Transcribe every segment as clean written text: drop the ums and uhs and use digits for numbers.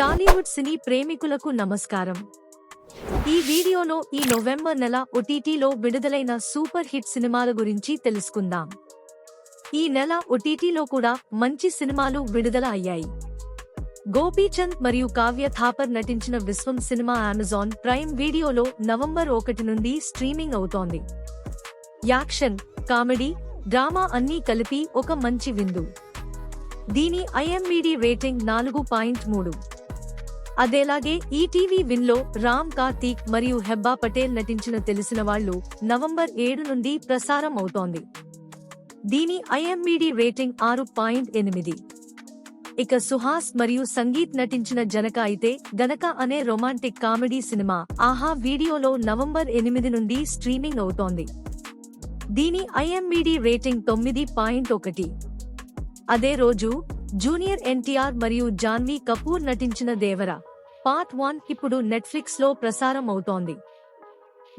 టాలీవుడ్ సినీ ప్రేమికులకు నమస్కారం. ఈ వీడియోలో ఈ నవంబర్ నెల ఓటీటీలో విడుదలైన సూపర్ హిట్ సినిమాల గురించి తెలుసుకుందాం. ఈ నెల ఓటీటీలో కూడా మంచి సినిమాలు విడుదల అయ్యాయి. గోపీచంద్ మరియు కావ్య థాపర్ నటించిన విశ్వం సినిమా అమెజాన్ ప్రైమ్ వీడియోలో నవంబర్ 1 నుండి స్ట్రీమింగ్ అవుతోంది. యాక్షన్, కామెడీ, డ్రామా అన్నీ కలిపి ఒక మంచి విందు. దీని IMDb రేటింగ్ 4.3. అదేలాగే ఈటీవీ విన్లో రామ్ కార్తీక్ మరియు హెబ్బా పటేల్ నటించిన తెలిసిన వాళ్ళు నవంబర్ 7 నుండి ప్రసారం అవుతోంది. దీని IMDb రేటింగ్ 6.8. ఇక సుహాస్ మరియు సంగీత్ నటించిన జనక అయితే గనక అనే రొమాంటిక్ కామెడీ సినిమా ఆహా వీడియోలో నవంబర్ 8 నుండి స్ట్రీమింగ్ అవుతోంది. దీని IMDb రేటింగ్ 9.1. అదే రోజు జూనియర్ ఎన్టీఆర్ మరియు జాన్వీ కపూర్ నటించిన దేవర పార్ట్ 1 ఇప్పుడు నెట్ఫ్లిక్స్ లో ప్రసారం అవుతోంది.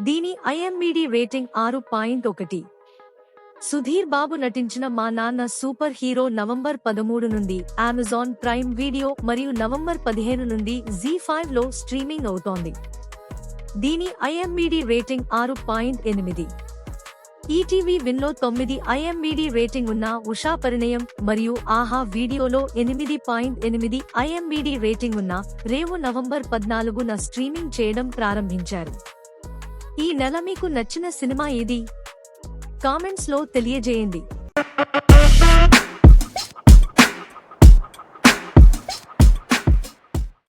దీని IMDb రేటింగ్ 6.1. సుధీర్ బాబు నటించిన మా నాన్న సూపర్ హీరో నవంబర్ 13 నుండి అమెజాన్ ప్రైమ్ వీడియో మరియు నవంబర్ 15 నుండి జీ5 లో స్ట్రీమింగ్ అవుతోంది. దీని IMDb రేటింగ్ 6.8. ఈటీవీ విన్లో 9 IMDb రేటింగ్ ఉన్న ఉషా పరిణయం మరియు ఆహా వీడియోలో 8.8 IMDb రేటింగ్ ఉన్న రేవు నవంబర్ 14న స్ట్రీమింగ్ చేయడం ప్రారంభించారు. ఈ నెల మీకు నచ్చిన సినిమా ఏది? కామెంట్స్ లో తెలియజేయండి.